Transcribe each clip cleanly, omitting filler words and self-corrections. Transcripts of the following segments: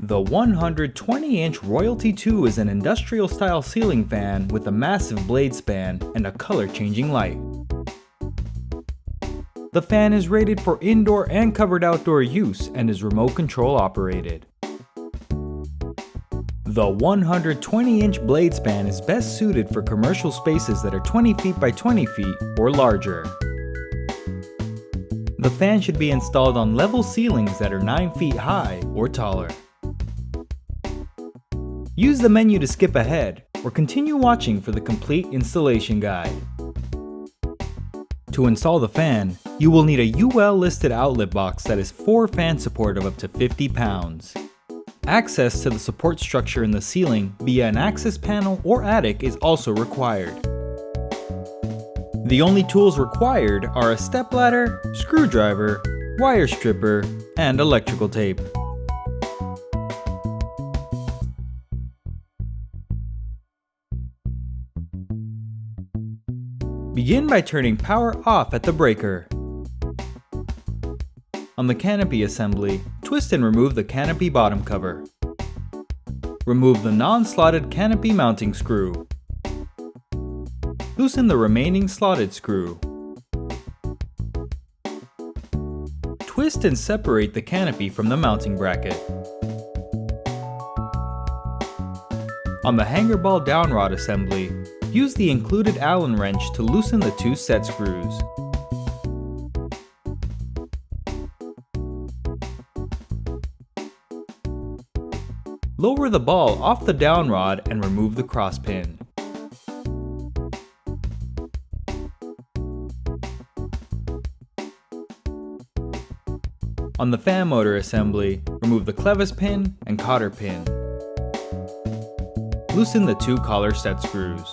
The 120-inch Royalty 2 is an industrial-style ceiling fan with a massive blade span and a color-changing light. The fan is rated for indoor and covered outdoor use and is remote control operated. The 120-inch blade span is best suited for commercial spaces that are 20 feet by 20 feet or larger. The fan should be installed on level ceilings that are 9 feet high or taller. Use the menu to skip ahead, or continue watching for the complete installation guide. To install the fan, you will need a UL listed outlet box that is 4 fan support of up to 50 pounds. Access to the support structure in the ceiling via an access panel or attic is also required. The only tools required are a stepladder, screwdriver, wire stripper, and electrical tape. Begin by turning power off at the breaker. On the canopy assembly, twist and remove the canopy bottom cover. Remove the non-slotted canopy mounting screw. Loosen the remaining slotted screw. Twist and separate the canopy from the mounting bracket. On the hanger ball down rod assembly, use the included Allen wrench to loosen the 2 set screws. Lower the ball off the down rod and remove the cross pin. On the fan motor assembly, remove the clevis pin and cotter pin. Loosen the 2 collar set screws.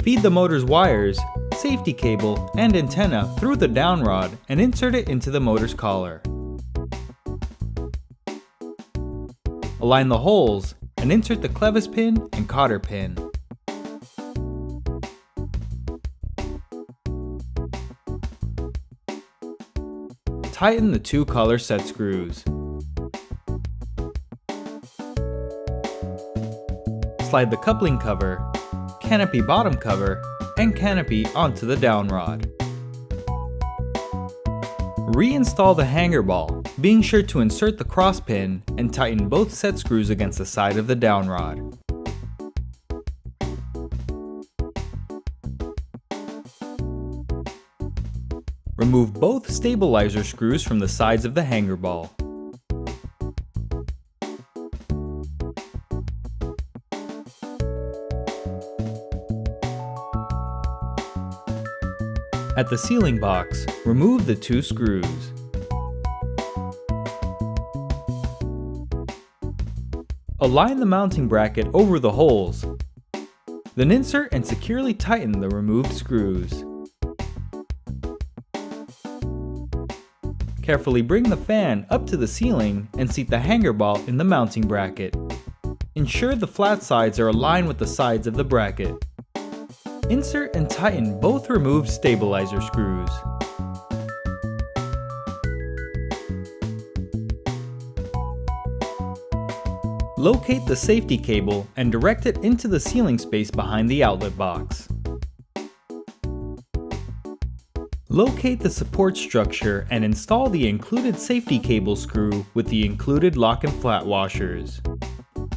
Feed the motor's wires, safety cable, and antenna through the down rod and insert it into the motor's collar. Align the holes and insert the clevis pin and cotter pin. Tighten the 2 collar set screws. Slide the coupling cover, canopy bottom cover, and canopy onto the down rod. Reinstall the hanger ball, being sure to insert the cross pin and tighten both set screws against the side of the down rod. Remove both stabilizer screws from the sides of the hanger ball. At the ceiling box, remove the 2 screws. Align the mounting bracket over the holes. Then insert and securely tighten the removed screws. Carefully bring the fan up to the ceiling and seat the hanger ball in the mounting bracket. Ensure the flat sides are aligned with the sides of the bracket. Insert and tighten both removed stabilizer screws. Locate the safety cable and direct it into the ceiling space behind the outlet box. Locate the support structure and install the included safety cable screw with the included lock and flat washers.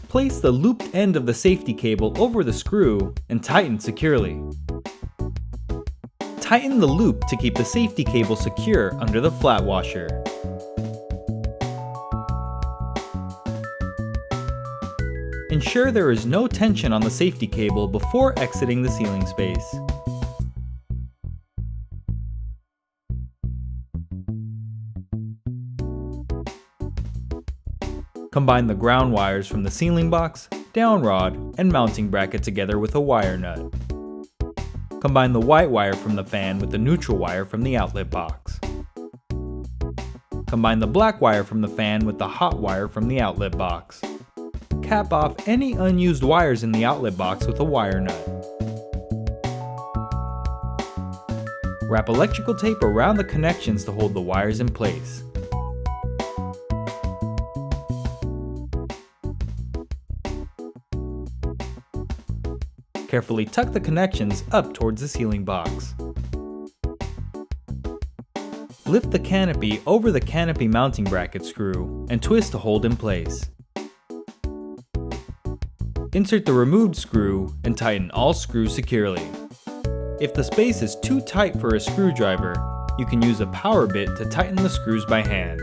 Place the looped end of the safety cable over the screw and tighten securely. Tighten the loop to keep the safety cable secure under the flat washer. Ensure there is no tension on the safety cable before exiting the ceiling space. Combine the ground wires from the ceiling box, down rod, and mounting bracket together with a wire nut. Combine the white wire from the fan with the neutral wire from the outlet box. Combine the black wire from the fan with the hot wire from the outlet box. Cap off any unused wires in the outlet box with a wire nut. Wrap electrical tape around the connections to hold the wires in place. Carefully tuck the connections up towards the ceiling box. Lift the canopy over the canopy mounting bracket screw and twist to hold in place. Insert the removed screw and tighten all screws securely. If the space is too tight for a screwdriver, you can use a power bit to tighten the screws by hand.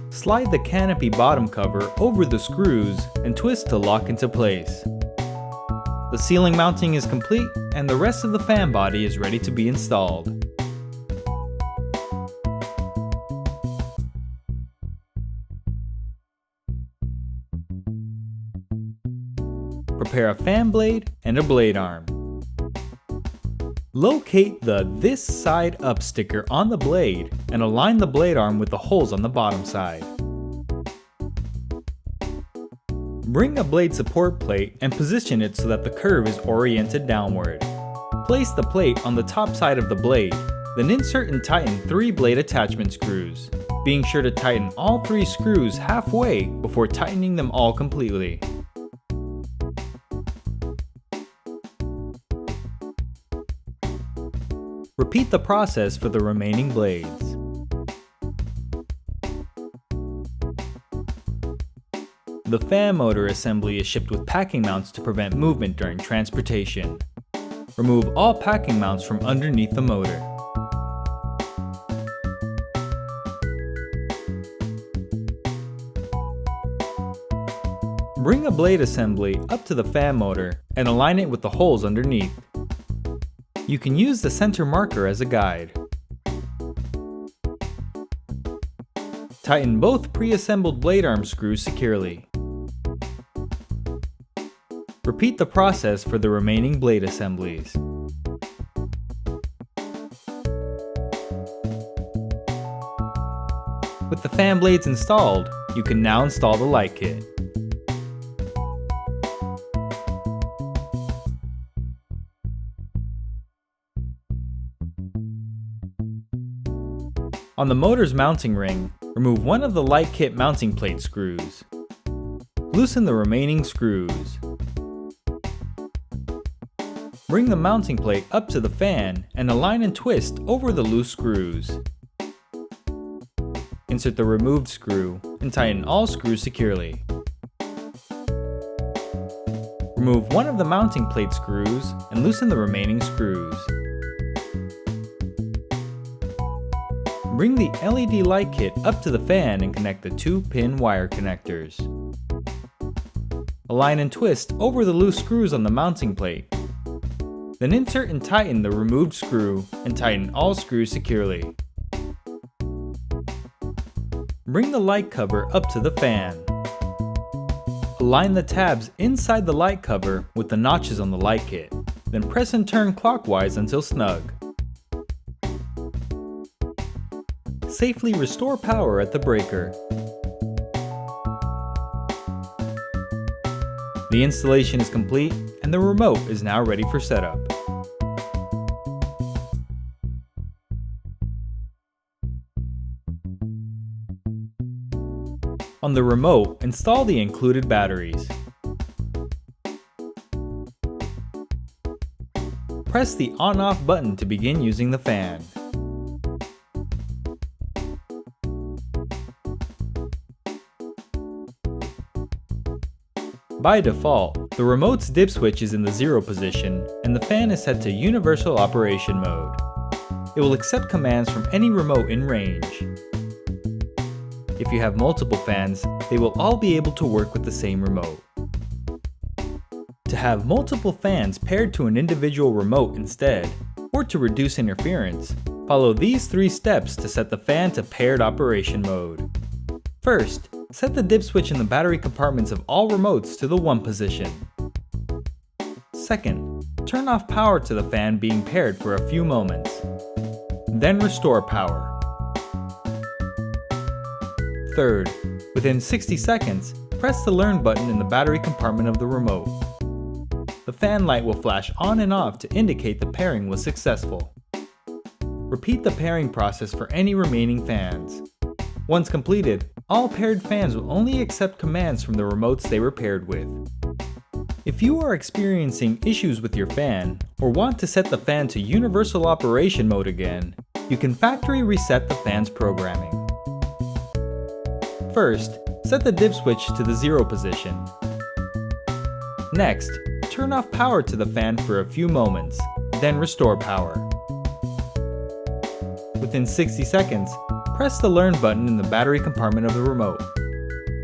Slide the canopy bottom cover over the screws and twist to lock into place. The ceiling mounting is complete and the rest of the fan body is ready to be installed. Prepare a fan blade and a blade arm. Locate the "This Side Up" sticker on the blade and align the blade arm with the holes on the bottom side. Bring a blade support plate and position it so that the curve is oriented downward. Place the plate on the top side of the blade, then insert and tighten 3 blade attachment screws, being sure to tighten all 3 screws halfway before tightening them all completely. Repeat the process for the remaining blades. The fan motor assembly is shipped with packing mounts to prevent movement during transportation. Remove all packing mounts from underneath the motor. Bring a blade assembly up to the fan motor and align it with the holes underneath. You can use the center marker as a guide. Tighten both pre-assembled blade arm screws securely. Repeat the process for the remaining blade assemblies. With the fan blades installed, you can now install the light kit. On the motor's mounting ring, remove one of the light kit mounting plate screws. Loosen the remaining screws. Bring the mounting plate up to the fan and align and twist over the loose screws. Insert the removed screw and tighten all screws securely. Remove one of the mounting plate screws and loosen the remaining screws. Bring the LED light kit up to the fan and connect the 2-pin wire connectors. Align and twist over the loose screws on the mounting plate. Then insert and tighten the removed screw and tighten all screws securely. Bring the light cover up to the fan. Align the tabs inside the light cover with the notches on the light kit. Then press and turn clockwise until snug. Safely restore power at the breaker. The installation is complete and the remote is now ready for setup. On the remote, install the included batteries. Press the on-off button to begin using the fan. By default, the remote's dip switch is in the 0 position and the fan is set to universal operation mode. It will accept commands from any remote in range. If you have multiple fans, they will all be able to work with the same remote. To have multiple fans paired to an individual remote instead, or to reduce interference, follow these 3 steps to set the fan to paired operation mode. First, set the dip switch in the battery compartments of all remotes to the 1 position. Second, turn off power to the fan being paired for a few moments. Then restore power. Third, within 60 seconds, press the learn button in the battery compartment of the remote. The fan light will flash on and off to indicate the pairing was successful. Repeat the pairing process for any remaining fans. Once completed, all paired fans will only accept commands from the remotes they were paired with. If If you are experiencing issues with your fan, or want to set the fan to universal operation mode again, you can factory reset the fan's programming. First, set the dip switch to the 0 position. Next, turn off power to the fan for a few moments, then restore power. Within 60 seconds, press the Learn button in the battery compartment of the remote.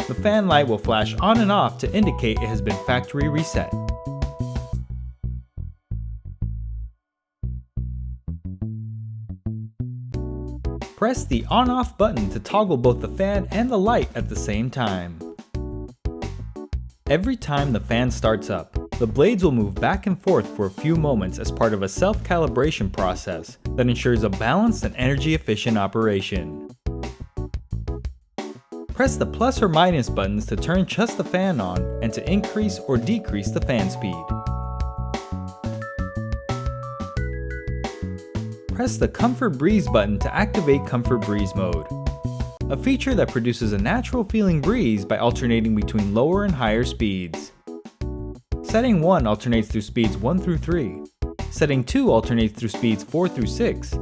The fan light will flash on and off to indicate it has been factory reset. Press the on-off button to toggle both the fan and the light at the same time. Every time the fan starts up, the blades will move back and forth for a few moments as part of a self-calibration process that ensures a balanced and energy-efficient operation. Press the plus or minus buttons to turn just the fan on and to increase or decrease the fan speed. Press the Comfort Breeze button to activate Comfort Breeze mode, a feature that produces a natural feeling breeze by alternating between lower and higher speeds. Setting 1 alternates through speeds 1 through 3, setting 2 alternates through speeds 4 through 6,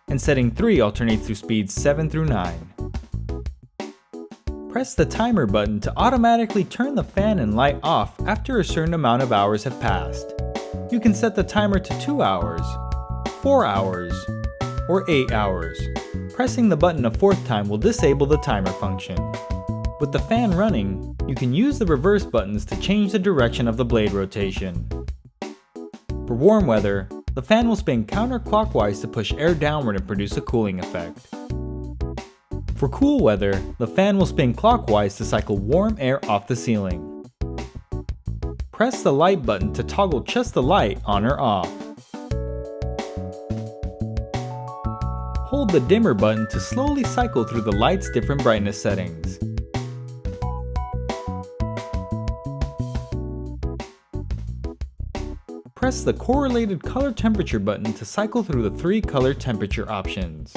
and setting 3 alternates through speeds 7 through 9. Press the timer button to automatically turn the fan and light off after a certain amount of hours have passed. You can set the timer to 2 hours, 4 hours, or 8 hours. Pressing the button a 4th time will disable the timer function. With the fan running, you can use the reverse buttons to change the direction of the blade rotation. For warm weather, the fan will spin counterclockwise to push air downward and produce a cooling effect. For cool weather, the fan will spin clockwise to cycle warm air off the ceiling. Press the light button to toggle just the light on or off. Hold the dimmer button to slowly cycle through the light's different brightness settings. Press the correlated color temperature button to cycle through the 3 color temperature options.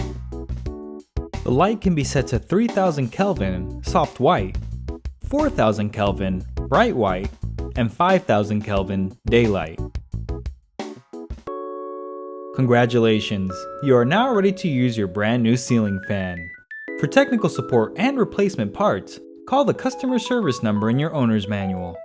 The light can be set to 3000 Kelvin, soft white, 4000 Kelvin, bright white, and 5000 Kelvin, daylight. Congratulations, you are now ready to use your brand new ceiling fan. For technical support and replacement parts, call the customer service number in your owner's manual.